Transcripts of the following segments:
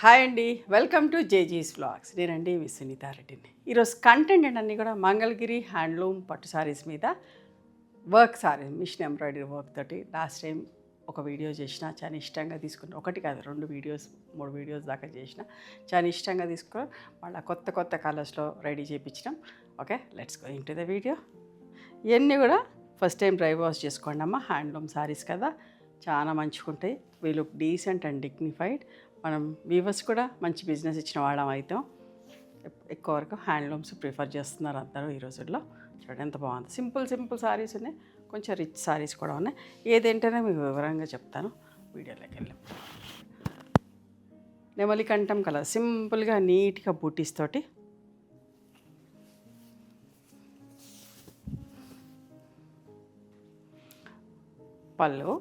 Hi అండి, welcome to జేజీస్ vlogs. నేనండి మీ సునీతారెడ్డిని. ఈరోజు కంటెంట్ ఏంటన్నీ కూడా మంగళగిరి హ్యాండ్లూమ్ పట్టు సారీస్ మీద work saree machine embroidery work తోటి లాస్ట్ టైం ఒక వీడియో చేసిన, చాలా ఇష్టంగా తీసుకున్నాను. ఒకటి కాదు, 2 వీడియోస్ 3 వీడియోస్ దాకా చేసిన, చాలా ఇష్టంగా తీసుకున్నాం. మళ్ళీ కొత్త కలర్స్లో రెడీ చేయించినాం. Okay, let's go into the video. ఇవన్నీ కూడా ఫస్ట్ టైం డ్రై వాష్ చేసుకోండి అమ్మ. హ్యాండ్లూమ్ సారీస్ కదా, చాలా మంచిగా ఉంటాయి. We look decent and dignified. మనం వీవర్స్ కూడా మంచి బిజినెస్ ఇచ్చిన వాళ్ళం అయితే ఎక్కువ వరకు హ్యాండ్లూమ్స్ ప్రిఫర్ చేస్తున్నారు అందరూ ఈ రోజుల్లో. చూడండి ఎంత బాగుంది. సింపుల్ సారీస్ ఉన్నాయి, కొంచెం రిచ్ సారీస్ కూడా ఉన్నాయి. ఏదేంటనే మీకు వివరంగా చెప్తాను. వీడియోలోకి వెళ్ళాం. నెమలి కంఠం కలర్, సింపుల్గా నీట్గా బూటీస్ తోటి పళ్ళు.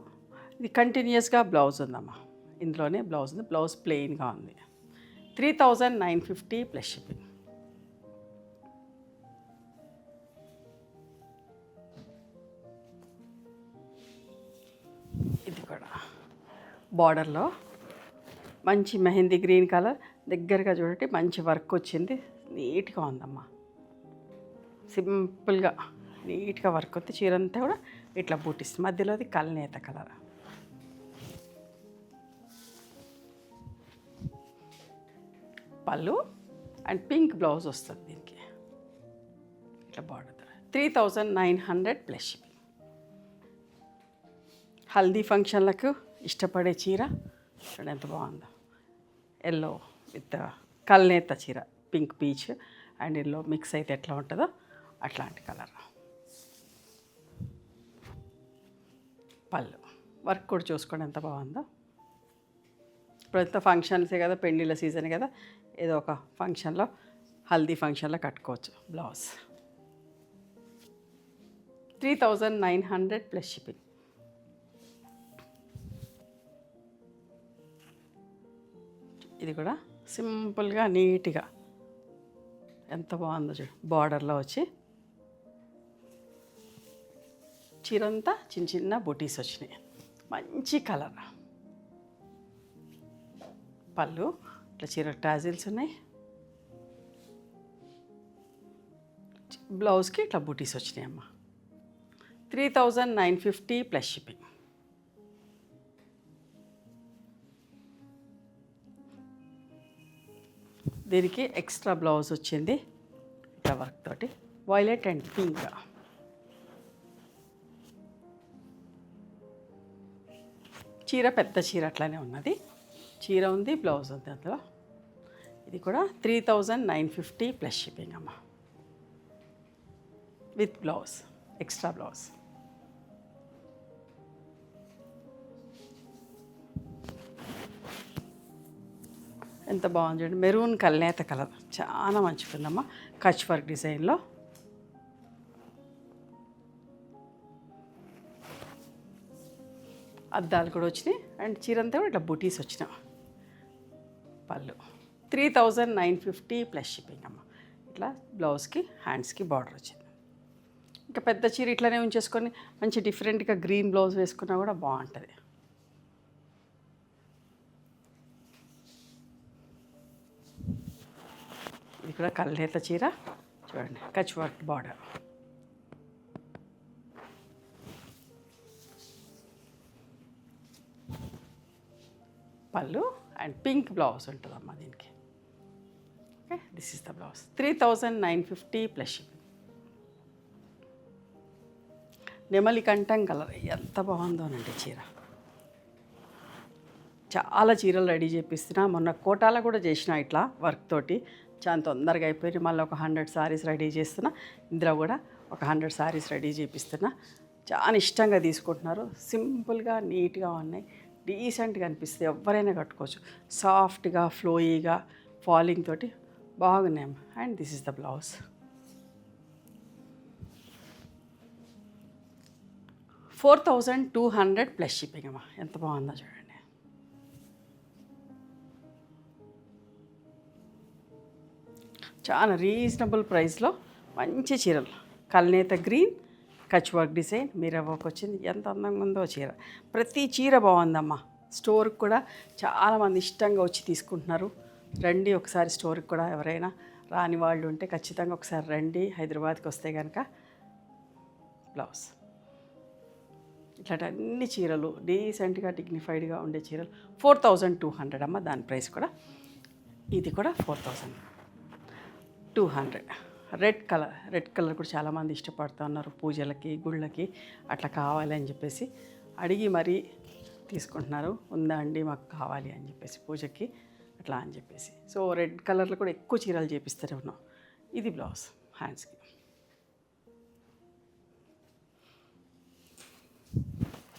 ఇది కంటిన్యూస్గా బ్లౌజ్ ఉందమ్మా. ఇందులోనే బ్లౌజ్ ఉంది. బ్లౌజ్ ప్లెయిన్గా ఉంది. 3950 ప్లస్ షిప్పింగ్. ఇది కూడా బార్డర్లో మంచి మెహందీ గ్రీన్ కలర్, దగ్గరగా చూడండి మంచి వర్క్ వచ్చింది. నీట్గా ఉందమ్మా. సింపుల్గా నీట్గా వర్క్ వస్తే చీరంతా కూడా ఇట్లా బూటిస్. మధ్యలోది కల్నేత కలర్. పళ్ళు అండ్ పింక్ బ్లౌజ్ వస్తుంది దీనికి. ఇట్లా బార్డర్ 3900 ప్లస్ షిప్పింగ్. హల్దీ ఫంక్షన్లకు ఇష్టపడే చీర చూడండి ఎంత బాగుందో. ఎల్లో విత్ కల్నేత చీర, pink peach and yellow mix అయితే ఎట్లా ఉంటుందో అట్లాంటి కలర్. పళ్ళు వర్క్ కూడా చూసుకోండి ఎంత బాగుందో. ఇప్పుడంతా ఫంక్షన్సే కదా, పెళ్ళిళ్ళ సీజన్ కదా, ఏదో ఒక ఫంక్షన్లో హల్దీ ఫంక్షన్లో కట్టుకోవచ్చు. Blouse 3900 plus shipping. ఇది కూడా సింపుల్గా నీట్గా ఎంత బాగుందో చూడు. బార్డర్లో వచ్చి చీరంతా చిన్న బూటీస్ వచ్చినాయి. మంచి కలర్. పళ్ళు ఇట్లా చీర టాజిల్స్ ఉన్నాయి. బ్లౌజ్కి ఇట్లా బూటీస్ వచ్చినాయి అమ్మ. 3950 ప్లస్ షిప్పింగ్. దీనికి ఎక్స్ట్రా బ్లౌజ్ వచ్చింది ఇట్లా వర్క్ తోటి, వైలెట్ అండ్ పింక్. చీర పెద్ద చీర అట్లానే ఉన్నది. చీర ఉంది, బ్లౌజ్ ఉంది అందులో. ఇది కూడా 3950 ప్లస్ షిప్పింగ్ అమ్మ, విత్ బ్లౌజ్, ఎక్స్ట్రా బ్లౌజ్. ఎంత బాగుంది చూడండి. మెరూన్ కల్నేత కలర్ చాలా మంచిగుందమ్మా. కచ్ వర్క్ డిజైన్లో. అద్దాలు కూడా వచ్చినాయి అండ్ చీరంతా కూడా ఇట్లా బూటీస్ వచ్చిన. పళ్ళు 3950 ప్లస్ షిప్పింగ్ అమ్మ. ఇట్లా బ్లౌజ్కి హ్యాండ్స్కి బార్డర్ వచ్చింది. ఇంకా పెద్ద చీర ఇట్లానే ఉంచేసుకొని మంచి డిఫరెంట్గా గ్రీన్ బ్లౌజ్ వేసుకున్నా కూడా బాగుంటుంది. ఇది కూడా కల్నేత చీర చూడండి, కచ్ వర్క్ బార్డర్. పళ్ళు అండ్ పింక్ బ్లౌజ్ ఉంటుందమ్మా దీనికి. Okay, this is the blouse. 3950 plus shipping. నెమలి కంఠం కలర్ ఎంత బాగుందోనండి చీర. చాలా చీరలు రెడీ చేపిస్తున్నా. మొన్న కోటాలో కూడా చేసిన ఇట్లా వర్క్ తోటి, చాలా తొందరగా అయిపోయి మళ్ళీ ఒక 100 సారీస్ రెడీ చేస్తున్నా. ఇందులో కూడా ఒక 100 సారీస్ రెడీ చేపిస్తున్నా. చాలా ఇష్టంగా తీసుకుంటున్నారు. సింపుల్గా నీట్గా ఉన్నాయి, డీసెంట్గా అనిపిస్తుంది. ఎవరైనా కట్టుకోవచ్చు. సాఫ్ట్గా ఫ్లోయీగా ఫాలింగ్ తోటి బాగున్నాయి. And this is the blouse. $4200 plus shipping అమ్మా. ఎంత బాగుందో చూడండి. చాలా రీజనబుల్ ప్రైస్లో మంచి చీరలు. కల్నేత green, Kutch work design, mirror work వచ్చింది. ఎంత అందంగా ఉందో చీర. ప్రతి చీర బాగుందమ్మా. స్టోర్కి కూడా చాలామంది ఇష్టంగా వచ్చి తీసుకుంటున్నారు. రండి ఒకసారి స్టోర్కి కూడా, ఎవరైనా రాని వాళ్ళు ఉంటే ఖచ్చితంగా ఒకసారి రండి హైదరాబాద్కి వస్తే కనుక. బ్లౌజ్ ఇట్లాంటి అన్ని చీరలు డీసెంట్గా డిగ్నిఫైడ్గా ఉండే చీరలు 4200 అమ్మ. దాని ప్రైస్ కూడా, ఇది కూడా 4200. రెడ్ కలర్ కూడా చాలామంది ఇష్టపడుతూ ఉన్నారు. పూజలకి, గుళ్ళకి అట్లా కావాలి అని చెప్పేసి అడిగి మరీ తీసుకుంటున్నారు. ఉందా అండి మాకు కావాలి అని చెప్పేసి పూజకి అట్లా అని చెప్పేసి. సో రెడ్ కలర్లో కూడా ఎక్కువ చీరలు చేపిస్తూనే ఉన్నాం. ఇది బ్లౌజ్ హ్యాండ్స్కి.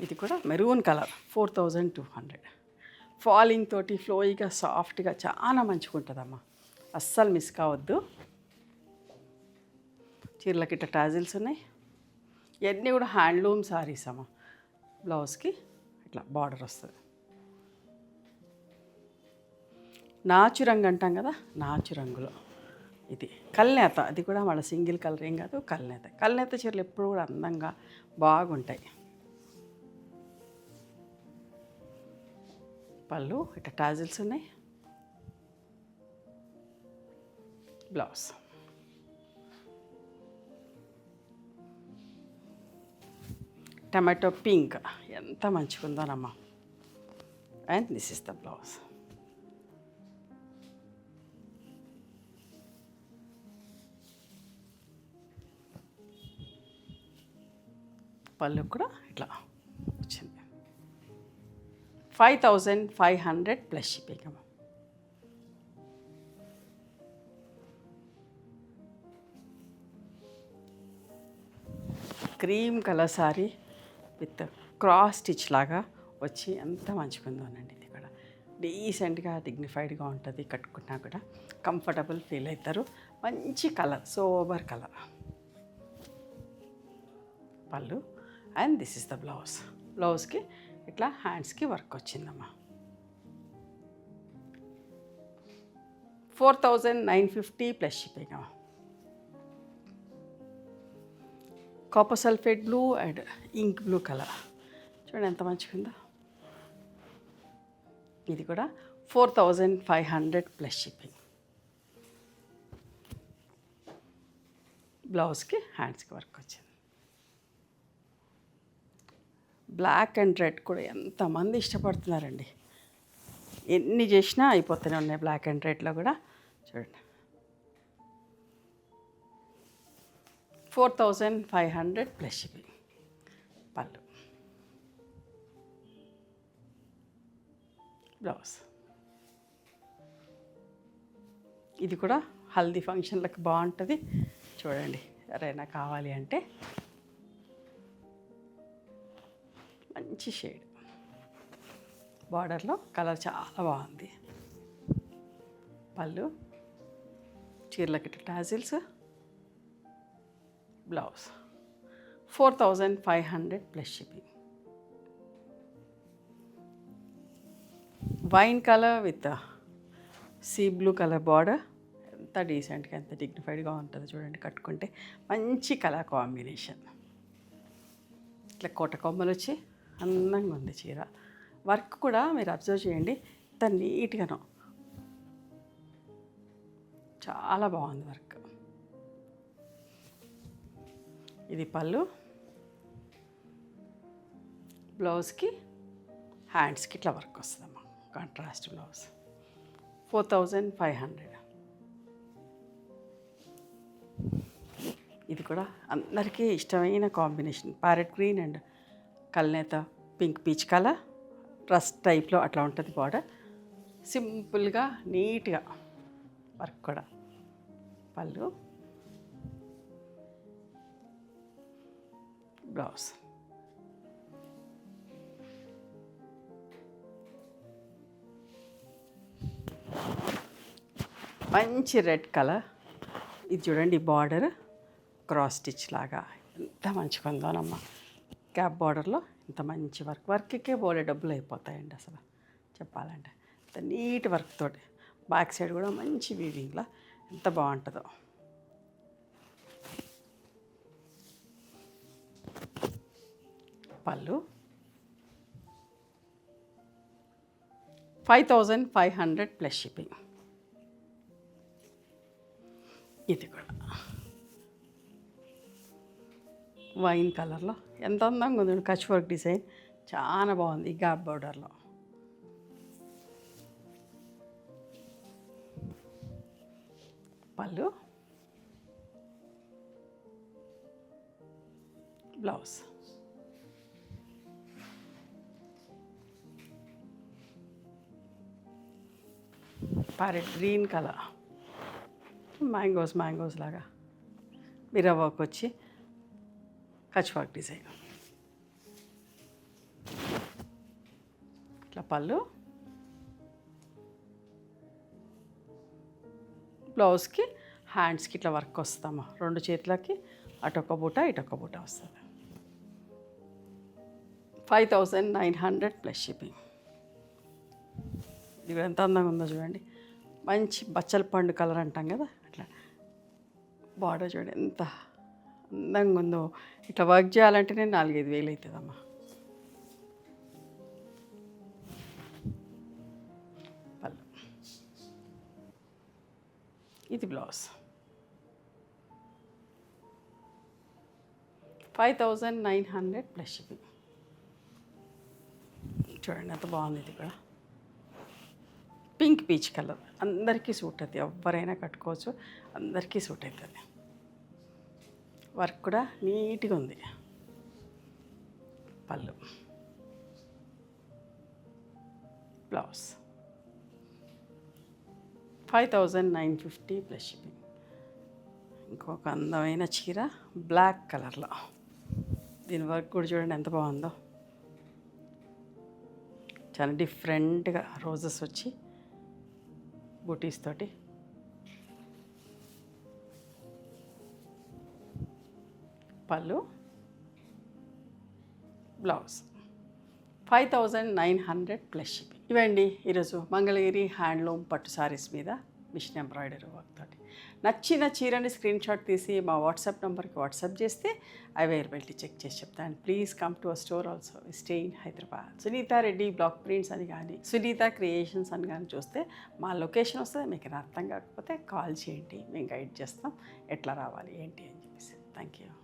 ఇది కూడా మెరూన్ కలర్ 4200. ఫాలింగ్ తోటి ఫ్లోయిగా సాఫ్ట్గా చాలా మంచిగా ఉంటుందమ్మా. అస్సలు మిస్ కావద్దు. చీరలకి ఇట్లా టాజిల్స్ ఉన్నాయి. ఇవన్నీ కూడా హ్యాండ్లూమ్ సారీస్ అమ్మ. బ్లౌజ్కి ఇట్లా బార్డర్ వస్తుంది. నాచు రంగు అంటాం కదా, నాచు రంగులో ఇది కల్నేత. అది కూడా మళ్ళీ సింగిల్ కలర్ ఏం కాదు, కల్నేత చీరలు ఎప్పుడు కూడా అందంగా బాగుంటాయి. పళ్ళు ఇట్లా టాజిల్స్ ఉన్నాయి. బ్లౌజ్ టమాటో పింక్, ఎంత మంచిగా ఉందోనమ్మా. And this is the blouse. పళ్ళు కూడా ఇట్లా వచ్చింది. 5500 ప్లస్ షిప్పింగ్ అమ్మ. Cream colour sari with cross stitch లాగా వచ్చి ఎంత మంచిగా ఉందోనండి. ఇది కూడా డీసెంట్గా డిగ్నిఫైడ్గా ఉంటుంది. కట్టుకున్నా కూడా కంఫర్టబుల్ ఫీల్ అవుతారు. మంచి కలర్, సోబర్ కలర్. పళ్ళు and this is the blouse. బ్లౌజ్కి ఇట్లా హ్యాండ్స్కి వర్క్ వచ్చిందమ్మా. 4950 ప్లస్ షిప్పింగ్ అమ్మా. Copper sulphate blue and ink blue colour చూడండి ఎంత మంచిగా ఉందో. ఇది కూడా 4500 ప్లస్ షిప్పింగ్. బ్లౌజ్కి హ్యాండ్స్కి వర్క్ వచ్చింది. బ్లాక్ అండ్ రెడ్ కూడా ఎంతమంది ఇష్టపడుతున్నారండి. ఎన్ని చేసినా అయిపోతూనే ఉన్నాయి బ్లాక్ అండ్ రెడ్లో కూడా. చూడండి 4500 ప్లస్ షిప్పింగ్. పళ్ళు బ్లౌజ్. ఇది కూడా హల్దీ ఫంక్షన్లకు బాగుంటుంది. చూడండి ఎవరైనా కావాలి అంటే మంచి షేడ్. బార్డర్లో కలర్ చాలా బాగుంది. పళ్ళు చీరలకి tassels. Blouse 4500 plus shipping. Wine colour with sea blue colour border. ఎంత డీసెంట్గా, ఎంత డిగ్నిఫైడ్గా ఉంటుంది చూడండి. కట్టుకుంటే మంచి కలర్ కాంబినేషన్. ఇట్లా కోట కొమ్మలు వచ్చి అందంగా ఉంది చీర. వర్క్ కూడా మీరు అబ్జర్వ్ చేయండి, ఎంత నీట్గానో, చాలా బాగుంది వర్క్. ఇది పళ్ళు. బ్లౌజ్కి హ్యాండ్స్కి ఇట్లా వర్క్ వస్తుందమ్మా. Contrast blouse 4500. ఇది కూడా అందరికీ ఇష్టమైన కాంబినేషన్. ప్యారెట్ గ్రీన్ అండ్ కల్నేత పింక్ పీచ్ కలర్. రస్ట్ టైప్లో అట్లా ఉంటుంది బార్డర్. సింపుల్గా నీట్గా వర్క్ కూడా. పళ్ళు బ్లౌజ్. మంచి రెడ్ కలర్. ఇది చూడండి బార్డర్ క్రాస్ స్టిచ్ లాగా ఎంత మంచిగా ఉందోనమ్మా. క్యాప్ బార్డర్లో ఇంత మంచి వర్క్కే బోలే డబ్బులు అయిపోతాయండి అసలు చెప్పాలంటే. ఇంత నీట్ వర్క్ తోటి బ్యాక్ సైడ్ కూడా మంచి వీవింగ్లా ఎంత బాగుంటుందో. పళ్ళు 5500 ప్లస్ షిప్పింగ్. ఇది కూడా వైన్ కలర్లో ఎంత అందంగా ఉంది, కచ్ వర్క్ డిజైన్ చాలా బాగుంది. ఈ గ్యాప్ బోర్డర్లో పళ్ళు, blouse. Parrot green colour, mangoes లాగా మిర్రర్ వర్క్ వచ్చి కచ్ వర్క్ డిజైన్. ఇట్లా పళ్ళు, బ్లౌజ్కి హ్యాండ్స్కి ఇట్లా వర్క్ వస్తాము. 2 చేతులకి అటొక్క బూట ఇటొక్క బూట వస్తుంది. 5900 ప్లస్ షిప్పింగ్. ఇది ఎంత అందంగా ఉందో చూడండి, మంచి బచ్చల పండు కలర్ అంటాం కదా అట్లా. బార్డర్ చూడండి ఎంత అందంగా ఉందో. ఇట్లా వర్క్ చేయాలంటేనే 4-5 వేలు అవుతుందమ్మా. పళ్ళు, ఇది బ్లౌజ్. 5900 plus shipping. చూడండి ఎంత బాగుంది. ఇది కూడా పింక్ పీచ్ కలర్, అందరికీ సూట్ అవుతుంది, ఎవరైనా కట్టుకోవచ్చు, అందరికీ సూట్ అవుతుంది. వర్క్ కూడా నీట్గా ఉంది. పళ్ళు, బ్లౌజ్. 5950 plus shipping. ఇంకొక అందమైన చీర బ్లాక్ కలర్లో, దీని వర్క్ కూడా చూడండి ఎంత బాగుందో. చాలా డిఫరెంట్గా రోజెస్ వచ్చి బూటీస్ తోటి. పళ్ళు, బ్లౌజ్. 5900 plus shipping. ఇవండి ఈరోజు మంగళగిరి హ్యాండ్లూమ్ పట్టు సారీస్ మీద మిషన్ ఎంబ్రాయిడరీ వర్క్ తోటి. నచ్చిన చీరని స్క్రీన్ షాట్ తీసి మా వాట్సాప్ నెంబర్కి వాట్సాప్ చేస్తే అవైలబిలిటీ చెక్ చేసి చెప్తాను. Please come to our store also, stay in Hyderabad. Sunitha Reddy block prints అని కానీ సునీత క్రియేషన్స్ అని కానీ చూస్తే మా లొకేషన్ వస్తుంది. మీకు అర్థం కాకపోతే కాల్ చేయండి, మేము గైడ్ చేస్తాం ఎట్లా రావాలి ఏంటి అని చెప్పేసి. Thank you.